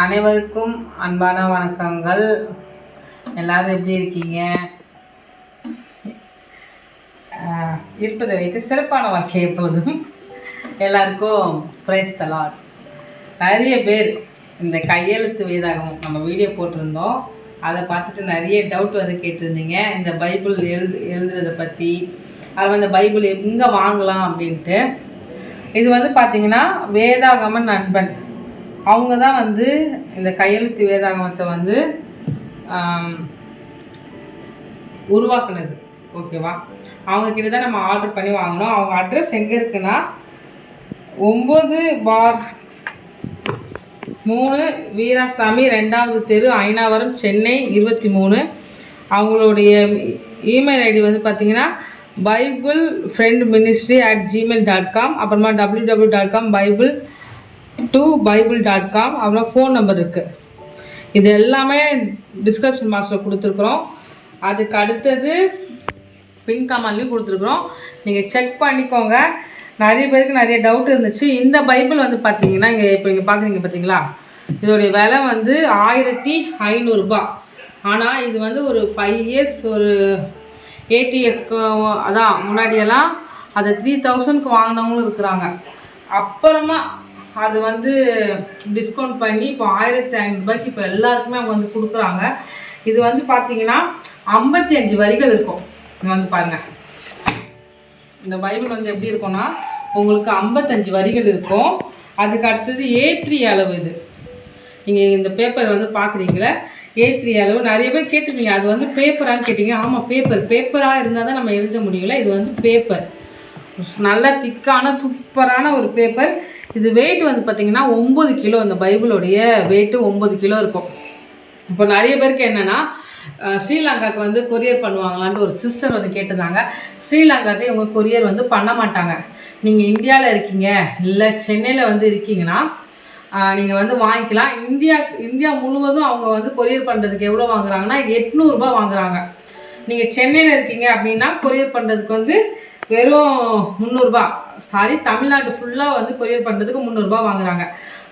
அனைவருக்கும் அன்பான வணக்கங்கள். எல்லாரும் எப்படி இருக்கீங்க? இருப்பதை வைத்து சிறப்பான வாழ்க்கை எப்பொழுதும். எல்லாருக்கும் பிரைஸ் தி லார்ட். நிறைய பேர் இந்த கையெழுத்து வேதாகமம் நம்ம வீடியோ போட்டிருந்தோம், அதை பார்த்துட்டு நிறைய டவுட் வந்து கேட்டிருந்தீங்க. இந்த பைபிள் எழுதுறதை பற்றி, அதில் இந்த பைபிள் எங்கே வாங்கலாம் அப்படின்ட்டு. இது வந்து பார்த்திங்கன்னா வேதாகம நண்பன் அவங்க தான் வந்து இந்த கையெழுத்து வேதாகமத்தை வந்து உருவாக்குனது. ஓகேவா? அவங்க கிட்ட தான் நம்ம ஆர்டர் பண்ணி வாங்கினோம். அவங்க அட்ரஸ் எங்கே இருக்குன்னா 9/3 வீராசாமி 2வது தெரு, ஐனாவரம், சென்னை 23. அவங்களுடைய இமெயில் ஐடி வந்து பார்த்திங்கன்னா bibleFriendMinistry@gmail.com, அப்புறமா www.bible2bible.com, அப்புறம் ஃபோன் நம்பர் இருக்குது. இது எல்லாமே டிஸ்கிரிப்ஷன் பாக்ஸில் கொடுத்துருக்குறோம். அதுக்கு அடுத்தது பின் கமெண்ட்லையும் கொடுத்துருக்குறோம். நீங்கள் செக் பண்ணிக்கோங்க. நிறைய பேருக்கு நிறைய டவுட் இருந்துச்சு. இந்த பைபிள் வந்து பார்த்தீங்கன்னா இப்போ நீங்கள் பார்க்குறீங்க பார்த்தீங்களா, இதோடைய விலை வந்து 1500 ரூபாய். ஆனால் இது வந்து ஒரு 5 இயர்ஸ், ஒரு 8 இயர்ஸ்க்கு அதான் முன்னாடியெல்லாம் அதை 3000க்கு வாங்கினவங்களும் இருக்கிறாங்க. அப்புறமா அது வந்து டிஸ்கவுண்ட் பண்ணி இப்போ 1500 ரூபாய்க்கு இப்போ எல்லாருக்குமே அவங்க வந்து கொடுக்குறாங்க. இது வந்து பார்த்தீங்கன்னா 55 வரிகள் இருக்கும். இங்கே வந்து பாருங்கள், இந்த பைபிள் வந்து எப்படி இருக்கும்னா உங்களுக்கு 55 வரிகள் இருக்கும். அதுக்கு அடுத்தது A3 அளவு. இது நீங்கள் இந்த பேப்பர் வந்து பார்க்குறீங்களே, A3 அளவு. நிறைய பேர் கேட்டிருந்தீங்க அது வந்து பேப்பரான்னு கேட்டிங்க. ஆமாம், பேப்பராக இருந்தால் தான் நம்ம எழுத முடியல. இது வந்து பேப்பர், நல்ல திக்கான சூப்பரான ஒரு பேப்பர். இது வெயிட் வந்து பார்த்திங்கன்னா 9 கிலோ. இந்த பைபிளுடைய வெயிட்டு 9 கிலோ இருக்கும். இப்போ நிறைய பேருக்கு என்னென்னா ஸ்ரீலங்காவுக்கு வந்து கொரியர் பண்ணுவாங்களான்ட்டு ஒரு சிஸ்டர் வந்து கேட்டிருந்தாங்க. ஸ்ரீலங்காவுக்கு இவங்க கொரியர் வந்து பண்ண மாட்டாங்க. நீங்கள் இந்தியாவில் இருக்கீங்க இல்லை சென்னையில் வந்து இருக்கீங்கன்னா நீங்கள் வந்து வாங்கிக்கலாம். இந்தியா முழுவதும் அவங்க வந்து கொரியர் பண்ணுறதுக்கு எவ்வளோ வாங்குறாங்கன்னா 800 ரூபாய் வாங்குறாங்க. நீங்கள் சென்னையில் இருக்கீங்க அப்படின்னா கொரியர் பண்ணுறதுக்கு வந்து வெறும் 300 ரூபாய். தமிழ்நாடு ஃபுல்லாக வந்து கொரியர் பண்ணுறதுக்கு 300 ரூபாய் வாங்குறாங்க.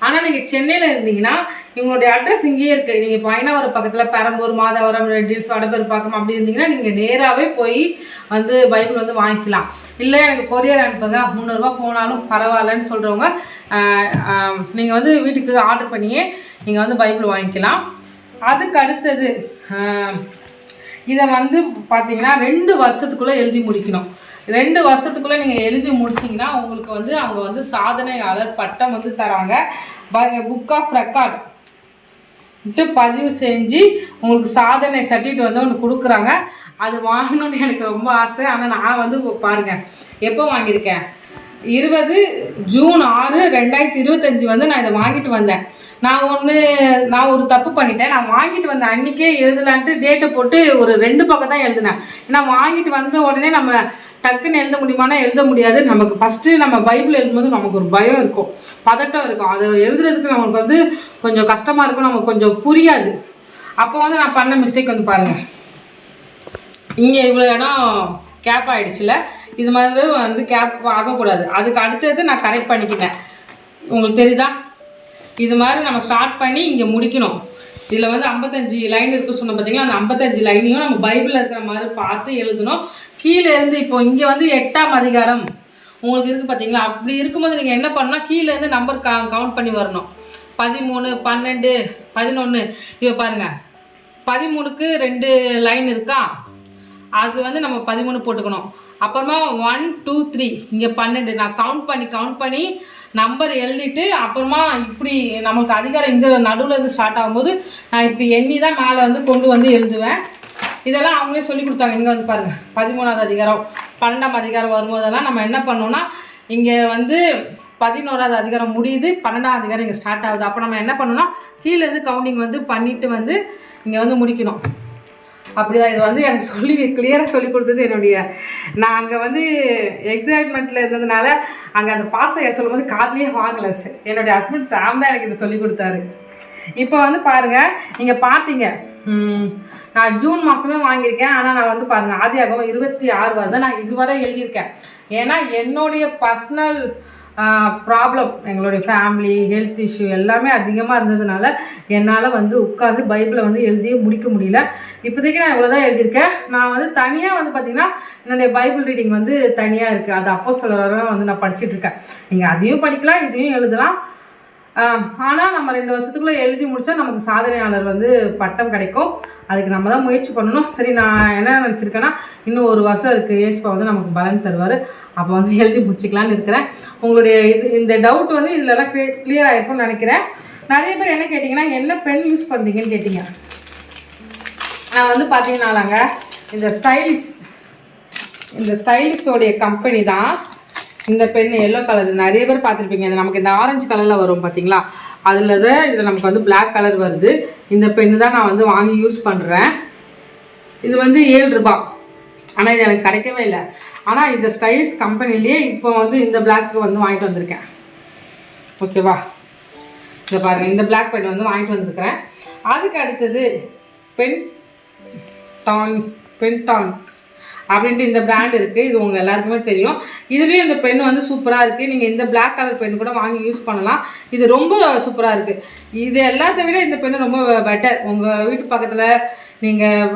ஆனால் நீங்கள் சென்னையில் இருந்தீங்கன்னா இவங்களுடைய அட்ரஸ் இங்கேயே இருக்குது. நீங்கள் இப்போ ஐனாவரம் பக்கத்தில் பெரம்பூர், மாதவரம், ரெட்டில்ஸ், வடபெருப்பாக்கம் அப்படி இருந்தீங்கன்னா நீங்கள் நேராகவே போய் வந்து பைபிள் வந்து வாங்கிக்கலாம். இல்லை எனக்கு கொரியர் அனுப்புங்க 300 ரூபாய் போனாலும் பரவாயில்லன்னு சொல்கிறவங்க நீங்கள் வந்து வீட்டுக்கு ஆர்டர் பண்ணியே நீங்கள் வந்து பைபிள் வாங்கிக்கலாம். அதுக்கு அடுத்தது இதை வந்து பார்த்தீங்கன்னா 2 வருஷத்துக்குள்ளே எழுதி முடிக்கணும். 2 வருஷத்துக்குள்ளே நீங்கள் எழுதி முடிச்சிங்கன்னா உங்களுக்கு வந்து அவங்க வந்து சாதனையாளர் பட்டம் வந்து தராங்க. புக் ஆஃப் ரெக்கார்ட் பதிவு செஞ்சு உங்களுக்கு சாதனை சர்டிஃபிகேட் வந்து ஒன்று கொடுக்குறாங்க. அது வாங்கணும்னு எனக்கு ரொம்ப ஆசை. ஆனால் நான் வந்து பாருங்கள் எப்போ வாங்கியிருக்கேன், 20 ஜூன் 6, 2025 வந்து நான் இதை வாங்கிட்டு வந்தேன். நான் ஒரு தப்பு பண்ணிட்டேன். நான் வாங்கிட்டு வந்த அன்றைக்கே எழுதலான்ட்டு டேட்டை போட்டு ஒரு 2 பக்கம் தான் எழுதினேன். ஏன்னா வாங்கிட்டு வந்த உடனே நம்ம டக்குன்னு எழுத முடியுமானா எழுத முடியாது. நமக்கு ஃபஸ்ட்டு நம்ம பைபிள் எழுதும்போது நமக்கு ஒரு பயம் இருக்கும், பதட்டம் இருக்கும். அது எழுதுறதுக்கு நமக்கு வந்து கொஞ்சம் கஷ்டமாக இருக்கும், நமக்கு கொஞ்சம் புரியாது. அப்போ வந்து நான் பண்ண மிஸ்டேக் வந்து பாருங்கள், இங்கே இவ்வளோ இடம் கேப் ஆகிடுச்சுல, இது மாதிரி வந்து கேப் ஆகக்கூடாது. அதுக்கு அடுத்தது நான் கரெக்ட் பண்ணிக்கிட்டேன். உங்களுக்கு தெரியுதா, இது மாதிரி நம்ம ஸ்டார்ட் பண்ணி இங்கே முடிக்கணும். இதில் வந்து 55 லைன் இருக்குது சொன்ன பார்த்தீங்களா, அந்த 55 லைனையும் நம்ம பைபிளில் இருக்கிற மாதிரி பார்த்து எழுதணும். கீழே இருந்து இப்போ இங்கே வந்து 8ஆம் அதிகாரம் உங்களுக்கு இருக்குது பார்த்தீங்களா, அப்படி இருக்கும்போது நீங்கள் என்ன பண்ணால் கீழேருந்து நம்பர் கவுண்ட் பண்ணி வரணும். 13, 12, 11. இப்போ பாருங்கள், 13க்கு 2 லைன் இருக்கா, அது வந்து நம்ம 13 போட்டுக்கணும். அப்புறமா 1 2 3 இங்கே 12. நான் கவுண்ட் பண்ணி நம்பர் எழுதிட்டு அப்புறமா இப்படி நமக்கு அதிகாரம் இங்கே நடுவில் இருந்து ஸ்டார்ட் ஆகும்போது நான் இப்படி எண்ணி தான் மேலே வந்து கொண்டு வந்து எழுதுவேன். இதெல்லாம் அவங்களே சொல்லி கொடுத்தாங்க. இங்கே வந்து பாருங்கள், 13ஆவது அதிகாரம் 12ஆம் அதிகாரம் வரும்போதெல்லாம் நம்ம என்ன பண்ணோன்னா இங்கே வந்து 11ஆவது அதிகாரம் முடியுது, 12ஆம் அதிகாரம் இங்கே ஸ்டார்ட் ஆகுது. அப்போ நம்ம என்ன பண்ணோன்னா கீழேருந்து கவுண்டிங் வந்து பண்ணிவிட்டு வந்து இங்கே வந்து முடிக்கணும். அப்படிதான் இது வந்து எனக்கு கிளியராக சொல்லி கொடுத்தது நான் அங்கே வந்து எக்ஸைட்மெண்ட்டில் இருந்ததுனால அங்கே அந்த பாஸ்டர் சொல்லும்போது காதுலேயே வாங்கலை. என்னுடைய ஹஸ்பண்ட் சாம் தான் எனக்கு இதை சொல்லி கொடுத்தாரு. இப்போ வந்து பாருங்கள், நீங்கள் பார்த்தீங்க நான் ஜூன் மாதமே வாங்கியிருக்கேன். ஆனால் நான் வந்து பாருங்கள் ஆதியாகமம் 26 வருது நான் இதுவரை எழுதியிருக்கேன். ஏன்னா என்னுடைய பர்சனல் ப்ராப்ளம், எங்களுடைய ஃபேமிலி ஹெல்த் இஷ்யூ எல்லாமே அதிகமாக இருந்ததுனால என்னால் வந்து உட்காந்து பைபிளை வந்து எழுதியே முடிக்க முடியல. இப்போதைக்கு நான் இவ்வளோ தான் எழுதியிருக்கேன். நான் வந்து தனியாக வந்து பார்த்திங்கன்னா என்னுடைய பைபிள் ரீடிங் வந்து தனியாக இருக்குது. அது அப்போஸ்தலரை வந்து நான் படிச்சுட்ருக்கேன். நீங்கள் அதையும் படிக்கலாம், இதையும் எழுதலாம். ஆனால் நம்ம 2 வருஷத்துக்குள்ளே எழுதி முடித்தா நமக்கு சாதனையாளர் வந்து பட்டம் கிடைக்கும். அதுக்கு நம்ம தான் முயற்சி பண்ணணும். சரி, நான் என்ன நினச்சிருக்கேன்னா இன்னும் 1 வருஷம் இருக்குது, ஏசுப்பா வந்து நமக்கு பலன் தருவார், அப்போ வந்து எழுதி முடிச்சிக்கலான்னு இருக்கிறேன். உங்களுடைய இந்த டவுட் வந்து இதிலலாம் கிளியர் ஆகிருக்கும்னு நினைக்கிறேன். நிறைய பேர் என்ன கேட்டிங்கன்னா என்ன பென் யூஸ் பண்ணுறீங்கன்னு கேட்டிங்க. நான் வந்து பார்த்தீங்கன்னாலாங்க இந்த ஸ்டைலிஷோடைய கம்பெனி தான் இந்த பென் எல்லோ கலர் நிறைய பேர் பார்த்துருப்பீங்க. இது நமக்கு இந்த ஆரஞ்சு கலரில் வரும் பார்த்தீங்களா, அதில் தான் இதில் நமக்கு வந்து பிளாக் கலர் வருது. இந்த பென்னு தான் நான் வந்து வாங்கி யூஸ் பண்ணுறேன். இது வந்து 7 ரூபாய், ஆனால் இது எனக்கு கிடைக்கவே இல்லை. ஆனால் இந்த ஸ்டைலிஷ் கம்பெனிலேயே இப்போ வந்து இந்த பிளாக்கு வந்து வாங்கிட்டு வந்திருக்கேன். ஓகேவா, இதை பாருங்கள், இந்த பிளாக் பென் வந்து வாங்கிட்டு வந்திருக்கிறேன். அதுக்கு அடுத்தது பென்டான் அப்படின்ட்டு இந்த பிராண்ட் இருக்குது. இது உங்கள் எல்லாருக்குமே தெரியும். இதுலேயும் இந்த பென் வந்து சூப்பராக இருக்குது. நீங்கள் இந்த பிளாக் கலர் பென் கூட வாங்கி யூஸ் பண்ணலாம். இது ரொம்ப சூப்பராக இருக்குது. இது எல்லாத்த விட இந்த பென்னு ரொம்ப பெட்டர். உங்கள் வீட்டு பக்கத்தில் நீங்கள்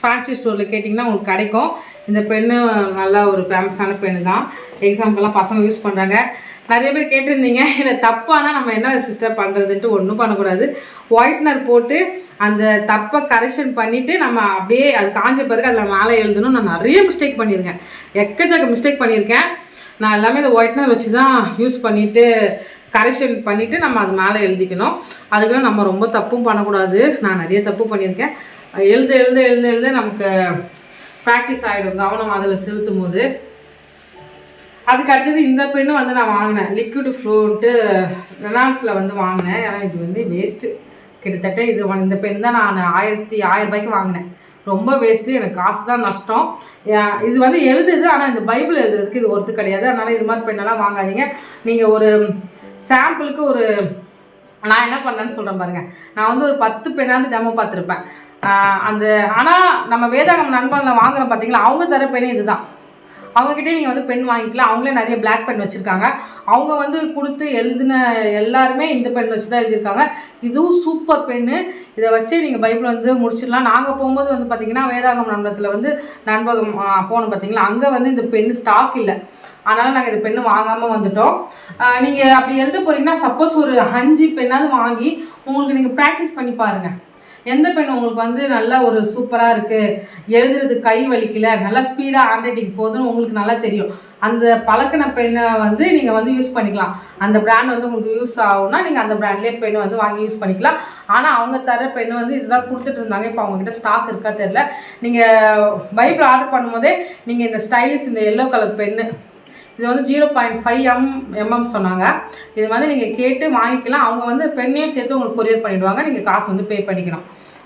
ஃபேன்சி ஸ்டோரில் கேட்டிங்கன்னா உங்களுக்கு கிடைக்கும். இந்த பென்னு நல்லா ஒரு ஃபேமஸான பென்னு தான். எக்ஸாம்பிள்லாம் பசங்க யூஸ் பண்ணுறாங்க. நிறைய பேர் கேட்டிருந்தீங்க இல்லை தப்பானால் நம்ம என்ன சிஸ்டர் பண்ணுறதுன்ட்டு. ஒன்றும் பண்ணக்கூடாது. ஒயிட்னர் போட்டு அந்த தப்பை கரெக்ஷன் பண்ணிவிட்டு நம்ம அப்படியே அது காஞ்ச பிறகு அதில் மேலே எழுதணும். நான் நிறைய மிஸ்டேக் பண்ணியிருக்கேன், எக்கச்சக்க மிஸ்டேக் பண்ணியிருக்கேன். நான் எல்லாமே இந்த ஒயிட்னர் வச்சு தான் யூஸ் பண்ணிவிட்டு கரெக்ஷன் பண்ணிவிட்டு நம்ம அது மேலே எழுதிக்கணும். அதுக்குன்னு நம்ம ரொம்ப தப்பும் பண்ணக்கூடாது. நான் நிறைய தப்பு பண்ணியிருக்கேன். எழுத நமக்கு ப்ராக்டிஸ் ஆகிடும், கவனம் அதில் செலுத்தும் போது. அதுக்கு அடுத்தது இந்த பெண்ணு வந்து நான் வாங்கினேன், லிக்விட் ஃப்ளோன்ட்டு ரெனால்ட்ஸில் வந்து வாங்கினேன். ஏன்னா இது வந்து வேஸ்ட்டு. கிட்டத்தட்ட இந்த பெண் தான் நான் 1000 ரூபாய்க்கு வாங்கினேன். ரொம்ப வேஸ்ட்டு, எனக்கு காசு தான் நஷ்டம். இது வந்து எழுதுது, ஆனால் இந்த பைபிள் எழுதுறதுக்கு இது ஒர்த்து கிடையாது. அதனால் இது மாதிரி பெண்ணெல்லாம் வாங்காதீங்க. நீங்கள் ஒரு சாம்பிளுக்கு நான் என்ன பண்ணேன்னு சொல்கிறேன் பாருங்கள். நான் வந்து ஒரு 10 பெண்ணாவது டெமோ பார்த்துருப்பேன். ஆனால் நம்ம வேதாகம் நண்பனில் வாங்குகிறோம் பார்த்தீங்களா, அவங்க தர பெண்ணே இதுதான். அவங்கக்கிட்டே நீங்கள் வந்து பென் வாங்கிக்கலாம். அவங்களே நிறைய பிளாக் பென் வச்சுருக்காங்க. அவங்க வந்து கொடுத்து எழுதின எல்லாருமே இந்த பென் வச்சு தான் எழுதியிருக்காங்க. இதுவும் சூப்பர் பென்னு. இதை வச்சு நீங்கள் பைபிள் வந்து முடிச்சிடலாம். நாங்கள் போகும்போது வந்து பார்த்திங்கன்னா வேதாகம் நண்பகத்தில் வந்து நண்பகம் போகணும் பார்த்தீங்களா, அங்கே வந்து இந்த பென்னு ஸ்டாக் இல்லை. அதனால் நாங்கள் இந்த பென்னு வாங்காமல் வந்துட்டோம். நீங்கள் அப்படி எழுத போகிறீங்கன்னா சப்போஸ் ஒரு 5 பென்னாவது வாங்கி உங்களுக்கு நீங்கள் ப்ராக்டிஸ் பண்ணி பாருங்கள். எந்த பெண் உங்களுக்கு வந்து நல்லா ஒரு சூப்பராக இருக்குது, எழுதுறது கை வலிக்கல, நல்லா ஸ்பீடாக ஹேண்ட் ரைட்டிங் போகுதுன்னு உங்களுக்கு நல்லா தெரியும். அந்த பழக்கின பெண்ணை வந்து நீங்கள் வந்து யூஸ் பண்ணிக்கலாம். அந்த பிராண்ட் வந்து உங்களுக்கு யூஸ் ஆகும்னா நீங்கள் அந்த பிராண்ட்லேயே பெண்ணை வந்து வாங்கி யூஸ் பண்ணிக்கலாம். ஆனால் அவங்க தர பெண்ணு வந்து இதுதான் கொடுத்துட்டு இருந்தாங்க. இப்போ அவங்ககிட்ட ஸ்டாக் இருக்கா தெரில. நீங்கள் பைபிள் ஆர்டர் பண்ணும்போதே நீங்கள் இந்த ஸ்டைலிஷ் இந்த எல்லோ கலர் பென்னு இது வந்து 0.5 mm சொன்னாங்க. இது வந்து நீங்கள் கேட்டு வாங்கிக்கலாம். அவங்க வந்து பெண்ணையும் சேர்த்து உங்களுக்கு கொரியர் பண்ணிவிடுவாங்க. நீங்கள் காசு வந்து பே பண்ணிக்கணும்.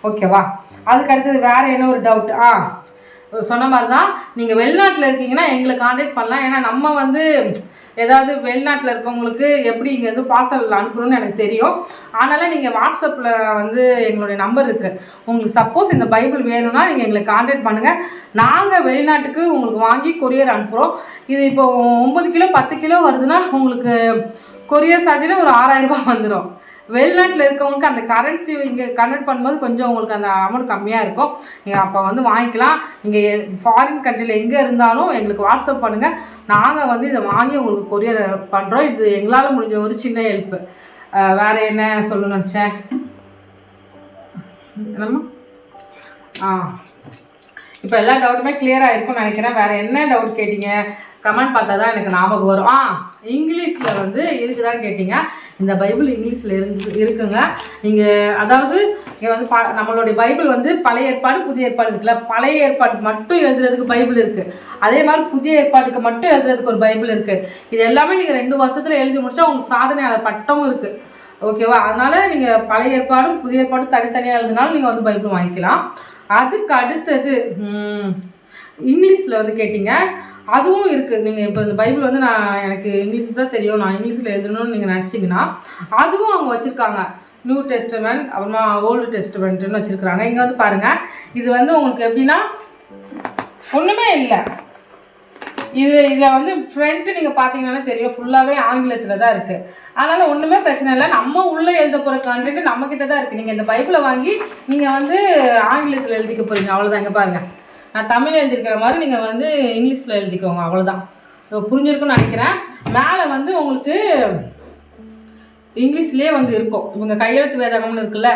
ஓகேவா. அதுக்கு அடுத்தது வேறு என்ன ஒரு டவுட், சொன்ன மாதிரி தான் நீங்கள் வெளிநாட்டில் இருக்கீங்கன்னா எங்களை கான்டாக்ட் பண்ணலாம். ஏன்னா நம்ம வந்து ஏதாவது வெளிநாட்டில் இருக்கவங்களுக்கு எப்படி இங்கே வந்து பார்சல் அனுப்பணும்னு எனக்கு தெரியும். அதனால் நீங்கள் வாட்ஸ்அப்பில் வந்து எங்களுடைய நம்பர் இருக்குது. உங்களுக்கு சப்போஸ் இந்த பைபிள் வேணும்னா நீங்கள் எங்களை கான்டாக்ட் பண்ணுங்கள். நாங்கள் வெளிநாட்டுக்கு உங்களுக்கு வாங்கி கொரியர் அனுப்புகிறோம். இது இப்போ 9 கிலோ 10 கிலோ வருதுன்னா உங்களுக்கு கொரியர் சார்ஜில் ஒரு 6000 ரூபாய் வந்துடும். வெளிநாட்டில் இருக்கவங்களுக்கு அந்த கரன்சி இங்கே கன்வெர்ட் பண்ணும்போது கொஞ்சம் உங்களுக்கு அந்த அமௌண்ட் கம்மியாக இருக்கும். நீங்கள் அப்போ வந்து வாங்கிக்கலாம். நீங்கள் ஃபாரின் கண்ட்ரியில் எங்கே இருந்தாலும் எங்களுக்கு வாட்ஸ்அப் பண்ணுங்கள். நாங்கள் வந்து இதை வாங்கி உங்களுக்கு கொரியர் பண்ணுறோம். இது எங்களால் முடிஞ்ச ஒரு சின்ன ஹெல்ப்பு. வேறு என்ன சொல்லணும்னு நினச்சேன் என்னம்மா? இப்போ எல்லா டவுட்டுமே கிளியராக இருக்கும்னு நினைக்கிறேன். வேறு என்ன டவுட் கேட்டிங்க கமெண்ட் பார்த்தா தான் எனக்கு ஞாபகம் வரும். இங்கிலீஷில் வந்து இருக்குதான்னு கேட்டிங்க. இந்த பைபிள் இங்கிலீஷில் இருக்குங்க. நீங்கள் அதாவது இங்கே வந்து நம்மளுடைய பைபிள் வந்து பழைய ஏற்பாடு புதிய ஏற்பாடு இருக்குல்ல, பழைய ஏற்பாடு மட்டும் எழுதுறதுக்கு பைபிள் இருக்குது. அதே மாதிரி புதிய ஏற்பாட்டுக்கு மட்டும் எழுதுறதுக்கு ஒரு பைபிள் இருக்குது. இது எல்லாமே நீங்கள் 2 வருஷத்தில் எழுதி முடிச்சா உங்களுக்கு சாதனையாளர் பட்டமும் இருக்குது. ஓகேவா. அதனால் நீங்கள் பழைய ஏற்பாடும் புதிய ஏற்பாடும் தனித்தனியாக எழுதினாலும் நீங்கள் வந்து பைபிள் வாங்கிக்கலாம். அதுக்கு அடுத்தது இங்கிலீஷில் வந்து கேட்டிங்க, அதுவும் இருக்குது. நீங்கள் இப்போ இந்த பைபிள் வந்து எனக்கு இங்கிலீஷ் தான் தெரியும், நான் இங்கிலீஷில் எழுதணும்னு நீங்கள் நினச்சிங்கன்னா அதுவும் அவங்க வச்சுருக்காங்க. நியூ டெஸ்டமெண்ட் அப்புறமா ஓல்டு டெஸ்டமெண்ட்டுன்னு வச்சுருக்குறாங்க. இங்கே வந்து பாருங்கள், இது வந்து உங்களுக்கு எப்படின்னா ஒன்றுமே இல்லை. இதில் வந்து ஃப்ரண்ட்டு நீங்கள் பார்த்தீங்கன்னா தெரியும் ஃபுல்லாகவே ஆங்கிலத்தில் தான் இருக்குது. அதனால் ஒன்றுமே பிரச்சனை இல்லை. நம்ம உள்ளே எழுத போகிற கண்டென்ட் நம்மக்கிட்ட தான் இருக்குது. நீங்கள் இந்த பைபிளை வாங்கி நீங்கள் வந்து ஆங்கிலத்தில் எழுதிக்க போகிறீங்க, அவ்வளோதான். இங்கே பாருங்கள், நான் தமிழ் எழுதிருக்கிற மாதிரி நீங்கள் வந்து இங்கிலீஷில் எழுதிக்கோங்க, அவ்வளோதான். புரிஞ்சிருக்குன்னு நினைக்கிறேன். மேலே வந்து உங்களுக்கு இங்கிலீஷ்லேயே வந்து இருக்கும். இவங்க கையெழுத்து வேதாகம்னு இருக்குல்ல,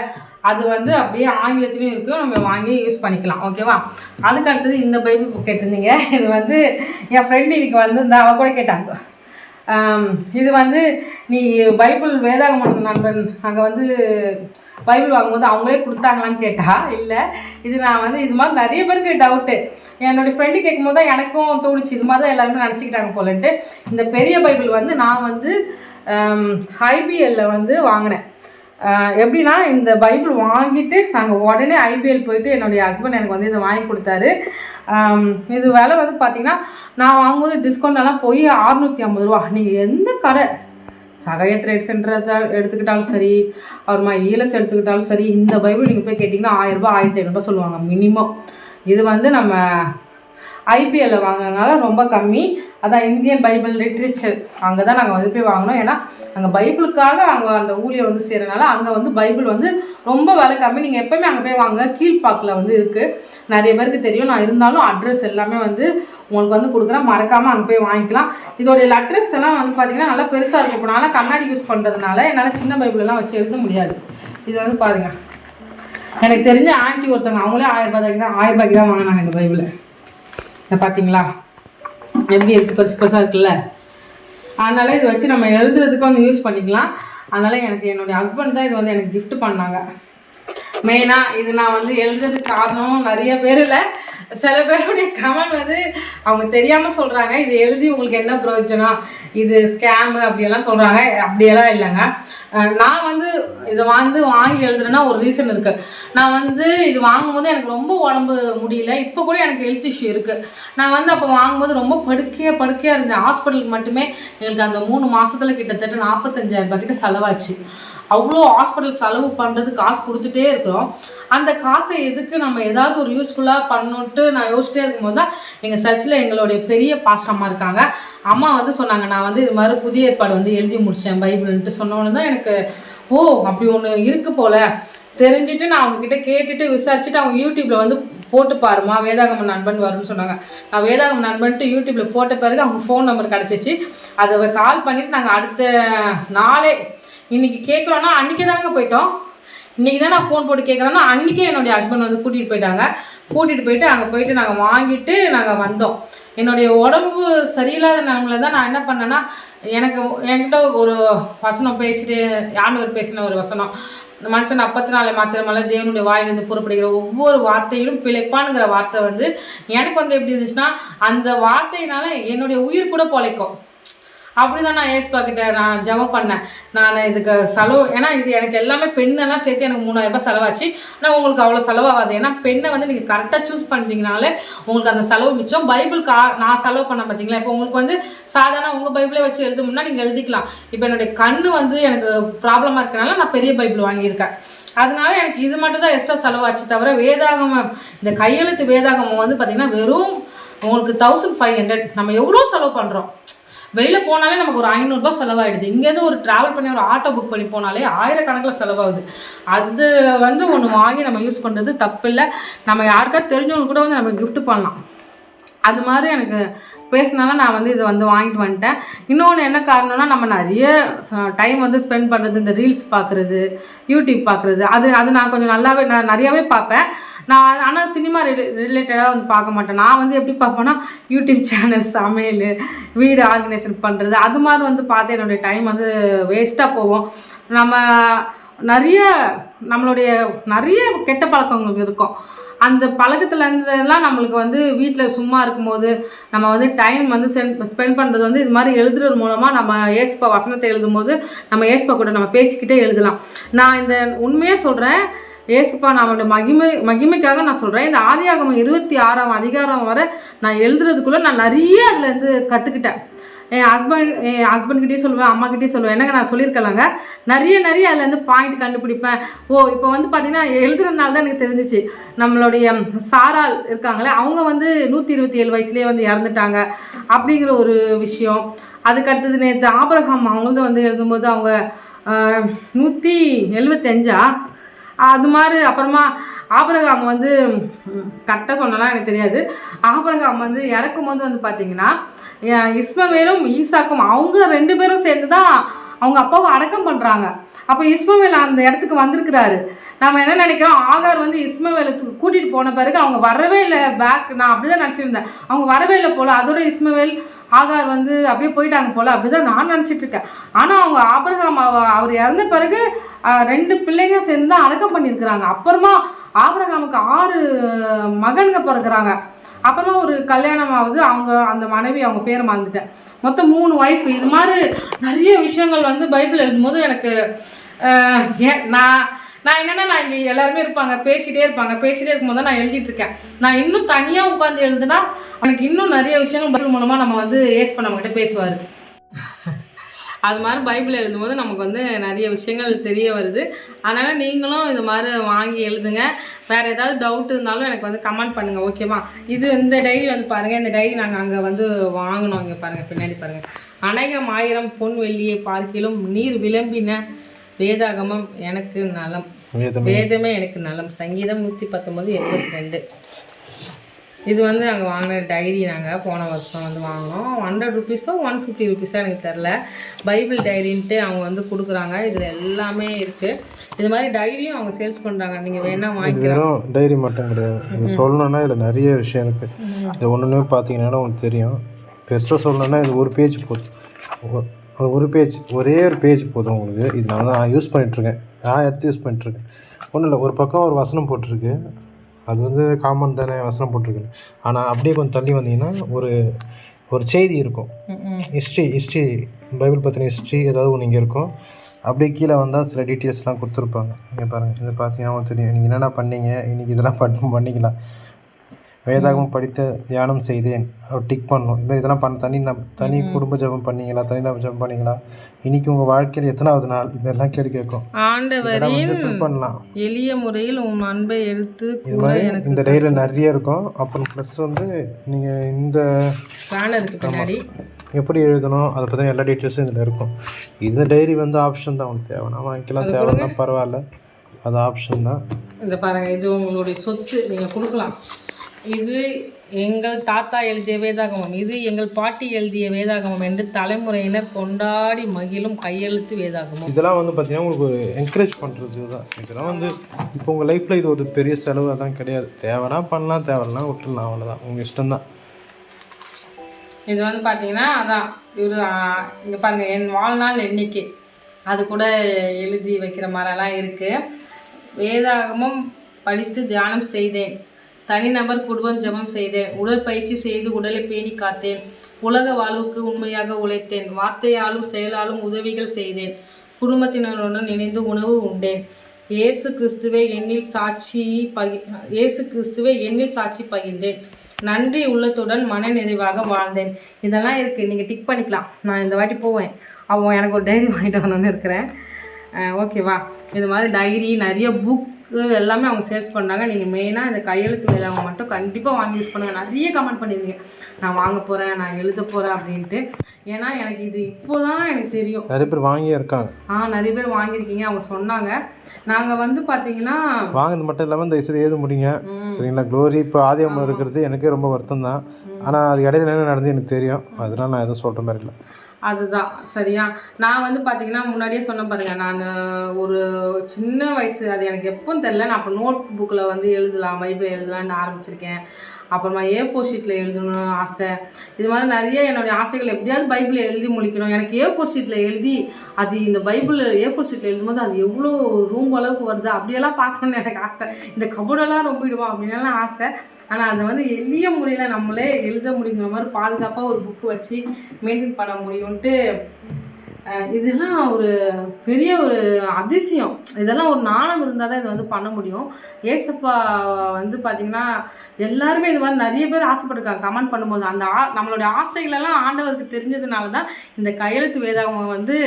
அது வந்து அப்படியே ஆங்கிலத்துலேயும் இருக்கும், நம்ம வாங்கி யூஸ் பண்ணிக்கலாம். ஓகேவா? அதுக்கு அடுத்தது இந்த பைபிள் புக் கேட்டிருந்தீங்க. இது வந்து என் ஃப்ரெண்டு இன்னைக்கு வந்து இந்த அவ கூட கேட்டாங்க, இது வந்து நீ பைபிள் வேதாகம நண்பன் அங்கே வந்து பைபிள் வாங்கும்போது அவங்களே கொடுத்தாங்களான்னு கேட்டா, இல்லை இது நான் வந்து இது மாதிரி நிறைய பேருக்கு டவுட்டு. என்னுடைய ஃப்ரெண்டு கேட்கும்போது தான் எனக்கும் தோணுச்சு, இது மாதிரி தான் எல்லாருமே நினச்சிக்கிட்டாங்க போலன்ட்டு. இந்த பெரிய பைபிள் வந்து நான் வந்து ஐபிஎல்ல வந்து வாங்கினேன். எப்படின்னா இந்த பைபிள் வாங்கிட்டு நாங்கள் உடனே ஐபிஎல் போயிட்டு என்னுடைய ஹஸ்பண்ட் எனக்கு வந்து இதை வாங்கி கொடுத்தாரு. இது விலை வந்து பார்த்திங்கன்னா நான் வாங்கும்போது டிஸ்கவுண்டெல்லாம் போய் 650 ரூபா. நீங்கள் எந்த கடை சகய ட்ரேட் சென்டரை எடுத்துக்கிட்டாலும் சரி, அப்புறமா ஈலஸ் எடுத்துக்கிட்டாலும் சரி, இந்த பைபிள் நீங்கள் போய் கேட்டிங்கன்னா 1000 ரூபா 1500 சொல்லுவாங்க மினிமம். இது வந்து நம்ம ஐபிஎல்ல வாங்கினதுனால ரொம்ப கம்மி. அதான் இந்தியன் பைபிள் லிட்ரேச்சர், அங்கே தான் நாங்கள் வந்து போய் வாங்கினோம். ஏன்னா அங்கே பைபிளுக்காக அங்கே அந்த ஊழியை வந்து செய்கிறனால அங்கே வந்து பைபிள் வந்து ரொம்ப விலை கம்மி. நீங்கள் எப்போயுமே அங்கே போய் வாங்க. கீழ்பாக்கில் வந்து இருக்குது, நிறைய பேருக்கு தெரியும். நான் இருந்தாலும் அட்ரஸ் எல்லாமே வந்து உங்களுக்கு வந்து கொடுக்குறேன், மறக்காமல் அங்கே போய் வாங்கிக்கலாம். இதோடைய அட்ரஸ் எல்லாம் வந்து பார்த்திங்கன்னா நல்லா பெருசாக இருக்கும். இப்போ நான் கண்ணாடி யூஸ் பண்ணுறதுனால என்னால் சின்ன பைபிளெல்லாம் வச்சு எழுத முடியாது. இது வந்து பாருங்கள், எனக்கு தெரிஞ்ச ஆண்டி ஒருத்தவங்க அவங்களே 1000 ரூபாய்க்கு தான் வாங்கினாங்க இந்த பைபிளை. பார்த்தீங்களா எப்படி இருக்குது, பெருசு பெருசாக இருக்குல்ல. அதனால் இதை வச்சு நம்ம எழுதுறதுக்கு வந்து யூஸ் பண்ணிக்கலாம். அதனால் எனக்கு என்னுடைய ஹஸ்பண்ட் தான் இது வந்து எனக்கு கிஃப்ட் பண்ணாங்க. மெயினாக இது நான் வந்து எழுதுறதுக்கு காரணம் நிறைய பேர் இல்லை, சில பேருடைய கமெண்ட் வந்து அவங்க தெரியாமல் சொல்கிறாங்க, இது எழுதி உங்களுக்கு என்ன பிரயோஜனம், இது ஸ்கேமு அப்படியெல்லாம் சொல்கிறாங்க. அப்படியெல்லாம் இல்லைங்க. நான் வந்து இதை வாங்கி எழுதுறேன்னா ஒரு ரீசன் இருக்குது. நான் வந்து இது வாங்கும்போது எனக்கு ரொம்ப உடம்பு முடியல, இப்போ கூட எனக்கு ஹெல்த் இஷ்யூ இருக்குது. நான் வந்து அப்போ வாங்கும்போது ரொம்ப படுக்கையாக இருந்தேன். ஹாஸ்பிட்டலுக்கு மட்டுமே எங்களுக்கு அந்த 3 மாதத்தில் கிட்டத்தட்ட 45,000 ரூபாய் கிட்ட செலவாச்சு. அவ்வளோ ஹாஸ்பிட்டல் செலவு பண்ணுறது காசு கொடுத்துட்டே இருக்கிறோம். அந்த காசை எதுக்கு நம்ம ஏதாவது ஒரு யூஸ்ஃபுல்லாக பண்ணணுன்ட்டு நான் யோசிச்சிட்டே இருக்கும்போது தான் எங்கள் சர்ச்சில் எங்களுடைய பெரிய பாஸ்டம்மா இருக்காங்க. அம்மா வந்து சொன்னாங்க, நான் வந்து இது மாதிரி புதிய ஏற்பாடு வந்து எழுதி முடித்தேன் பைபிள்ன்ட்டு சொன்னோன்னு தான் எனக்கு ஓ அப்படி ஒன்று இருக்குது போல் தெரிஞ்சுட்டு நான் அவங்கக்கிட்ட கேட்டுட்டு விசாரிச்சுட்டு அவங்க யூடியூப்பில் வந்து போட்டு பாருமா வேதாகம நண்பன் வரும்னு சொன்னாங்க. நான் வேதாகம நண்பன்ட்டு யூடியூப்பில் போட்ட பிறகு அவங்க ஃபோன் நம்பர் கிடச்சிச்சு. அதை கால் பண்ணிவிட்டு நாங்கள் அடுத்த நாளே இன்றைக்கி கேட்குறோன்னா அன்றைக்கி தானங்க போயிட்டோம். இன்றைக்கி தான் நான் ஃபோன் போட்டு கேட்குறேன்னா அன்றைக்கே என்னுடைய ஹஸ்பண்ட் வந்து கூட்டிகிட்டு போயிட்டாங்க. கூட்டிகிட்டு போயிட்டு அங்கே போயிட்டு நாங்கள் வாங்கிட்டு நாங்கள் வந்தோம். என்னுடைய உடம்பு சரியில்லாத நிலமையில தான் நான் என்ன பண்ணேன்னா, என்கிட்ட ஒரு வசனம் பேசிட்டு ஆண்டவர் பேசின ஒரு வசனம், மனுஷன் 40 மாத்திரமல்ல தேவனுடைய வாயிலிருந்து புறப்படுகிற ஒவ்வொரு வார்த்தையிலும் பிழைப்பானுங்கிற வார்த்தை வந்து எனக்கு வந்து எப்படி இருந்துச்சுன்னா, அந்த வார்த்தையினால என்னுடைய உயிர் கூட பொழைக்கும். அப்படி தான் நான் ஏஸ்பா கிட்ட நான் ஜெபம் பண்ணேன். நான் இதுக்கு செலவு, ஏன்னா இது எனக்கு எல்லாமே பெண்ணெல்லாம் சேர்த்து எனக்கு 3000 ரூபாய் செலவாச்சு. ஆனால் உங்களுக்கு அவ்வளோ செலவாகாது. ஏன்னா பெண்ணை வந்து நீங்கள் கரெக்டாக சூஸ் பண்ணிட்டீங்கனாலே உங்களுக்கு அந்த செலவு மிச்சம். பைபிள் நான் செலவு பண்ண பார்த்தீங்களா, இப்போ உங்களுக்கு வந்து சாதாரண உங்கள் பைபிளே வச்சு எழுதணும்னா நீங்கள் எழுதிக்கலாம். இப்போ என்னுடைய கண்ணு வந்து எனக்கு ப்ராப்ளமாக இருக்கனால நான் பெரிய பைபிள் வாங்கியிருக்கேன். அதனால எனக்கு இது மட்டும் தான் எக்ஸ்ட்ரா செலவாச்சு. தவிர வேதாகமம், இந்த கையெழுத்து வேதாகமம் வந்து பார்த்திங்கன்னா வெறும் உங்களுக்கு 1500. நம்ம எவ்வளோ செலவு பண்ணுறோம். வெளியில் போனாலே நமக்கு ஒரு 500 ரூபாய் செலவாயிடுது. இங்கேருந்து ஒரு ட்ராவல் பண்ணி ஒரு ஆட்டோ புக் பண்ணி போனாலே 1000 கணக்கில் செலவாகுது. அது வந்து ஒன்று வாங்கி நம்ம யூஸ் பண்ணுறது தப்பில்லை. நம்ம யாருக்காவது தெரிஞ்சவங்களுக்கு கூட வந்து நம்ம கிஃப்ட் பண்ணலாம். அது மாதிரி எனக்கு பேசினால நான் வந்து இதை வந்து வாங்கிட்டு வந்துட்டேன். இன்னொன்று என்ன காரணம்னா, நம்ம நிறைய டைம் வந்து ஸ்பெண்ட் பண்ணுறது, இந்த ரீல்ஸ் பார்க்குறது, யூடியூப் பார்க்குறது, அது நான் கொஞ்சம் நான் நிறையாவே பார்ப்பேன். நான் ஆனால் சினிமா ரிலேட்டடாக வந்து பார்க்க மாட்டேன். நான் வந்து எப்படி பார்ப்பேன்னா, யூடியூப் சேனல், சமையல், வீடு ஆர்கனைசேஷன் பண்ணுறது, அது மாதிரி வந்து பார்த்து என்னுடைய டைம் வந்து வேஸ்ட்டாக போகும். நம்மளுடைய நிறைய கெட்ட பழக்கங்கள் இருக்கும். அந்த பழக்கத்தில் இருந்ததெல்லாம் நம்மளுக்கு வந்து வீட்டில் சும்மா இருக்கும்போது நம்ம வந்து டைம் வந்து ஸ்பெண்ட் பண்ணுறது வந்து இது மாதிரி எழுதுறது மூலமாக நம்ம ஏசுப்பா வசனத்தை எழுதும் போது நம்ம ஏசுப்பா கூட நம்ம பேசிக்கிட்டே எழுதலாம். நான் இந்த உண்மையே சொல்கிறேன், ஏசுப்பா நம்மளுடைய மகிமைக்காக நான் சொல்கிறேன். இந்த ஆதியாகமம் 26ஆம் அதிகாரம் வரை நான் எழுதுறதுக்குள்ளே நான் நிறைய அதுலேருந்து கற்றுக்கிட்டேன். என் ஹஸ்பண்ட்கிட்டே சொல்லுவேன், அம்மாக்கிட்டே சொல்லுவேன். என்னங்க நான் சொல்லியிருக்கலாங்க, நிறைய அதுலேருந்து பாயிண்ட் கண்டுபிடிப்பேன். இப்போ வந்து பார்த்தீங்கன்னா எழுதுறதுனால தான் எனக்கு தெரிஞ்சிச்சு. நம்மளுடைய சாரால் இருக்காங்களே, அவங்க வந்து 127 வயசுலேயே வந்து இறந்துட்டாங்க அப்படிங்கிற ஒரு விஷயம். அதுக்கடுத்தது நேற்று ஆபிரகாம் அவங்களும் வந்து எழுதும்போது அவங்க 175 அது மாதிரி. அப்புறமா ஆபிரகாம் வந்து கரெக்டாக சொன்னா எனக்கு தெரியாது. ஆபிரகாம் வந்து இறக்கும் போது வந்து பார்த்தீங்கன்னா இஸ்மவேலும் ஈசாக்கும் அவங்க 2 பேரும் சேர்ந்து தான் அவங்க அப்பாவை அடக்கம் பண்ணுறாங்க. அப்போ இஸ்மவேல் அந்த இடத்துக்கு வந்திருக்கிறாரு. நம்ம என்ன நினைக்கிறோம், ஆகார் வந்து இஸ்மவேலுக்கு கூட்டிகிட்டு போன பிறகு அவங்க வரவே இல்லை பேக். நான் அப்படி தான் நினச்சிருந்தேன், அவங்க வரவே இல்லை போல். அதோட இஸ்மவேல் ஆகார் வந்து அப்படியே போயிட்டாங்க போல், அப்படி தான் நான் நினச்சிட்டு இருக்கேன். ஆனால் அவங்க ஆபிரகாம் அவர் இறந்த பிறகு 2 பிள்ளைங்க சேர்ந்து தான் அடக்கம் பண்ணியிருக்கிறாங்க. அப்புறமா ஆபிரகாமுக்கு 6 மகன்கள் பிறகுறாங்க. அப்புறமா ஒரு கல்யாணம் ஆகுது. அவங்க அந்த மனைவி அவங்க பேரை மறந்துட்டேன். மொத்தம் 3 ஒய்ஃப். இது மாதிரி நிறைய விஷயங்கள் வந்து பைபிள் எழுதும்போது எனக்கு நான் என்னென்னா, நான் இங்கே எல்லாருமே இருப்பாங்க, பேசிகிட்டே இருக்கும்போது தான் நான் எழுதிட்டு இருக்கேன். நான் இன்னும் தனியாக உட்காந்து எழுதுனா எனக்கு இன்னும் நிறைய விஷயங்கள் பைபிள் மூலமாக நம்ம வந்து ஏஸ் பண்ணவங்கிட்ட பேசுவார். அது மாதிரி பைபிள் எழுதும்போது நமக்கு வந்து நிறைய விஷயங்கள் தெரிய வருது. அதனால் நீங்களும் இது மாதிரி வாங்கி எழுதுங்க. வேறு ஏதாவது டவுட் இருந்தாலும் எனக்கு வந்து கமெண்ட் பண்ணுங்கள், ஓகேவா? இந்த டைரி வந்து பாருங்கள், இந்த டைரி நாங்கள் அங்கே வந்து வாங்கினோம். இங்கே பாருங்கள், பின்னாடி பாருங்கள். அநேகம் 1000 பொன் வெள்ளியை பார்க்கிலும் நீர் விளம்பின வேதாகமம் எனக்கு நலம், வேதமே எனக்கு நலம். சங்கீதம் 119:82. இது வந்து அங்கே வாங்கின டைரி. நாங்கள் போன வருஷம் வந்து வாங்கினோம். 100 ருபீஸோ 150 ருபீஸோ எனக்கு தெரில. பைபிள் டைரின்ட்டு அவங்க வந்து கொடுக்குறாங்க. இதில் எல்லாமே இருக்குது. இது மாதிரி டைரியும் அவங்க சேல்ஸ் பண்ணுறாங்க. நீங்கள் வேணால் வாங்கிக்கலாம். டைரி மட்டும் கிடையாது, இது சொல்லணுன்னா இதில் நிறைய விஷயம் இருக்குது. இது ஒன்றுமே பார்த்தீங்கன்னா உங்களுக்கு தெரியும். பெருசாக சொல்லணுன்னா இது ஒரு பேஜ் போதும். ஒரே ஒரு பேஜ் போதும் உங்களுக்கு. இது நான் யூஸ் பண்ணிகிட்ருக்கேன், நான் எடுத்து யூஸ் பண்ணிட்டுருக்கேன். ஒன்றும் இல்லை, ஒரு பக்கம் ஒரு வசனம் போட்டிருக்கு, அது வந்து காமன் தானே வசனம் போட்டிருக்கு. ஆனால் அப்படியே கொஞ்சம் தள்ளி வந்தீங்கன்னா ஒரு செய்தி இருக்கும். ஹிஸ்ட்ரி பைபிள் பற்றின ஹிஸ்ட்ரி ஏதாவது ஒன்று இங்கே இருக்கும். அப்படியே கீழே வந்தால் சில டீட்டெயில்ஸ்லாம் கொடுத்துருப்பாங்க. இங்கே பாருங்கள், இது பார்த்தீங்கன்னா தெரியும் நீங்கள் என்னென்ன பண்ணீங்க, இன்றைக்கி இதெல்லாம் பண்ணிக்கலாம். வேதாகமம் படித்த தியானம் செய்தேன் டிக் பண்ணணும். இதுமாதிரி இதெல்லாம் தனி குடும்ப ஜபம் பண்ணீங்களா, தனிநபர் ஜபம் பண்ணீங்களா, இன்னைக்கு உங்கள் வாழ்க்கையில் எத்தனாவது நாள், இதெல்லாம் கேள்வி கேட்கும். ஆண்டவரின் பண்ணலாம் எளிய முறையில் உன் அன்பை எடுத்து இது மாதிரி இந்த டைரியில் நிறைய இருக்கும். அப்புறம் ப்ளஸ் வந்து நீங்கள் இந்த எப்படி எழுதணும் அதை பற்றின எல்லா டீட்டெயில்ஸும் இதில் இருக்கும். இந்த டைரி வந்து ஆப்ஷன் தான், உங்களுக்கு தேவைன்னா வாங்கிக்கலாம், தேவைன்னா பரவாயில்ல, அது ஆப்ஷன் தான். இந்த பாருங்கள், இது உங்களுடைய சொத்து, நீங்கள் கொடுக்கலாம். இது எங்கள் தாத்தா எழுதிய வேதாகமம், இது எங்கள் பாட்டி எழுதிய வேதாகமம் என்று தலைமுறையினர் கொண்டாடி மகிழும் கையெழுத்து வேதாகமம். இதெல்லாம் வந்து பார்த்தீங்கன்னா உங்களுக்கு ஒரு என்கரேஜ் பண்ணுறது தான். இதெல்லாம் வந்து இப்போ உங்கள் லைஃப்பில் இது ஒரு பெரிய செலவு தான் கிடையாது. தேவைன்னா பண்ணலாம், தேவைன்னா விட்டுடலாம், அவ்வளோதான், உங்கள் இஷ்டம்தான். இது வந்து பார்த்தீங்கன்னா அதான் இவர் இங்கே பாருங்கள், என் வாழ்நாள் எண்ணிக்கை அது கூட எழுதி வைக்கிற மாதிரிலாம் இருக்குது. வேதாகமம் படித்து தியானம் செய்தேன், தனிநபர் குடும்பம் ஜபம் செய்தேன், உடற்பயிற்சி செய்து உடலை பேணி காத்தேன், உலக வாழ்வுக்கு உண்மையாக உழைத்தேன், வார்த்தையாலும் செயலாலும் உதவிகள் செய்தேன், குடும்பத்தினருடன் இணைந்து உணவு உண்டேன், இயேசு கிறிஸ்துவை எண்ணில் சாட்சி பகிர்ந்தேன், நன்றி உள்ளத்துடன் மன நிறைவாக வாழ்ந்தேன். இதெல்லாம் இருக்குது, நீங்கள் டிக் பண்ணிக்கலாம். நான் இந்த வாட்டி போவேன், அவன் எனக்கு ஒரு டைரி வாங்கிட்டு வரணும்னு இருக்கிறேன், ஓகேவா? இது மாதிரி டைரி நிறைய புக் எல்லாமே அவங்க சேல்ஸ் பண்ணுறாங்க. நீங்கள் மெயினாக இந்த கையெழுத்து வேதாகமம் மட்டும் கண்டிப்பாக வாங்கி யூஸ் பண்ணுங்கள். நிறைய கமெண்ட் பண்ணியிருந்தீங்க, நான் வாங்க போகிறேன், நான் எழுத போகிறேன் அப்படின்ட்டு. ஏன்னா எனக்கு இது இப்போ தான் எனக்கு தெரியும். நிறைய பேர் வாங்கியிருக்காங்க. நிறைய பேர் வாங்கியிருக்கீங்க, அவங்க சொன்னாங்க. நாங்கள் வந்து பார்த்தீங்கன்னா வாங்கினது மட்டும் இல்லாமல் இந்த விஷயத்தை எழுத முடியுங்க, சரிங்களா? க்ளோரி இப்போ ஆதியம்மா இருக்கிறது எனக்கே ரொம்ப வருத்தம் தான். ஆனால் அது இடையில என்ன நடந்து எனக்கு தெரியும், அதனால நான் எதுவும் சொல்கிற மாதிரி இல்லை. அதுதான் சரியா. நான் வந்து பார்த்தீங்கன்னா முன்னாடியே சொன்ன பாருங்க, நான் ஒரு சின்ன வயசு, அது எனக்கு எப்போன்னு தெரில, நான் அப்போ நோட் புக்கில் வந்து எழுதலாம், பைபிள் எழுதலான்னு ஆரம்பிச்சிருக்கேன். அப்புறமா A4 ஷீட்டில் எழுதணும்னு ஆசை. இது மாதிரி நிறைய என்னுடைய ஆசைகள், எப்படியாவது பைபிளை எழுதி முடிக்கணும். எனக்கு A4 ஷீட்டில் எழுதி அது இந்த பைபிள் A4 ஷீட்டில் எழுதும்போது அது எவ்வளோ ரூம் அளவுக்கு வருது அப்படியெல்லாம் பார்க்கணுன்னு எனக்கு ஆசை. இந்த கபோர்டெல்லாம் ரொம்பிடுவோம் அப்படின்லாம் ஆசை. ஆனால் அதை வந்து எளிய முறையில் நம்மளே எழுத முடியுங்கிற மாதிரி பாதுகாப்பாக ஒரு புக்கு வச்சு மெயின்டைன் பண்ண முடியும்ன்ட்டு இதெல்லாம் ஒரு பெரிய ஒரு அதிசயம். இதெல்லாம் ஒரு நாணம் இருந்தால் தான் இதை வந்து பண்ண முடியும். ஏசப்பா வந்து பார்த்திங்கன்னா எல்லாருமே இது மாதிரி நிறைய பேர் ஆசைப்பட்டிருக்காங்க கமெண்ட் பண்ணும்போது. அந்த நம்மளுடைய ஆசைகளெல்லாம் ஆண்டவருக்கு தெரிஞ்சதுனால தான் இந்த கையெழுத்து வேதாகமம் வந்து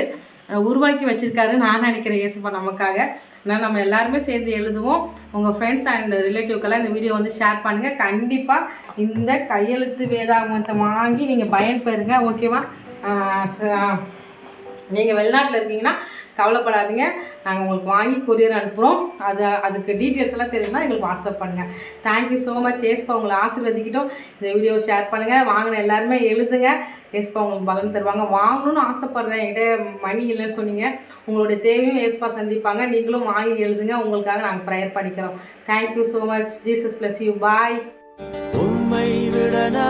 உருவாக்கி வச்சிருக்காரு நான் நினைக்கிறேன் ஏசப்பா நமக்காக. ஆனால் நம்ம எல்லாருமே சேர்ந்து எழுதுவோம். உங்கள் ஃப்ரெண்ட்ஸ் அண்ட் ரிலேட்டிவ்க்கெல்லாம் இந்த வீடியோ வந்து ஷேர் பண்ணுங்கள். கண்டிப்பாக இந்த கையெழுத்து வேதாகமத்தை வாங்கி நீங்கள் பயன்பெறுங்க. ஓகேவா? நீங்கள் வெளிநாட்டில் இருக்கீங்கன்னா கவலைப்படாதீங்க, நாங்கள் உங்களுக்கு வாங்கி கொரியர் அனுப்புகிறோம். அதுக்கு டீட்டெயில்ஸ் எல்லாம் தெரியும்னா எங்களுக்கு வாட்ஸ்அப் பண்ணுங்கள். Thank you so much. ஏசப்பா உங்களை ஆசீர்வதிக்கிட்டோம். இந்த வீடியோவை ஷேர் பண்ணுங்கள். வாங்கின எல்லாருமே எழுதுங்க. ஏசப்பா உங்களுக்கு பலன் தருவாங்க. வாங்கணும்னு ஆசைப்பட்றேன், என்கிட்ட மணி இல்லைன்னு சொன்னீங்க. உங்களுடைய தேவையும் ஏசப்பா சந்திப்பாங்க. நீங்களும் வாங்கி எழுதுங்க. உங்களுக்காக நாங்கள் ப்ரேயர் பண்ணிக்கிறோம். Thank you so much. Jesus bless you. Bye. உம்மை விடனா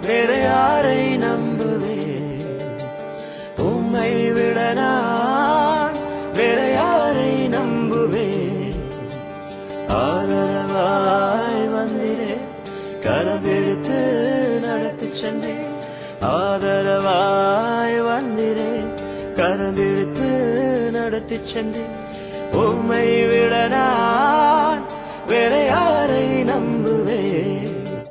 வேற யாரை நம்புவேன்? உம்மை விடனா வேற யாரை நம்புவேன்? ஆதரவாய் வந்திரே, கரவெடுத்து நடத்தி சென்றேன். ஆதரவாய் வந்திரே, கரவெடுத்து நடத்தி சென்றேன். உம்மை விடனா வேற யாரை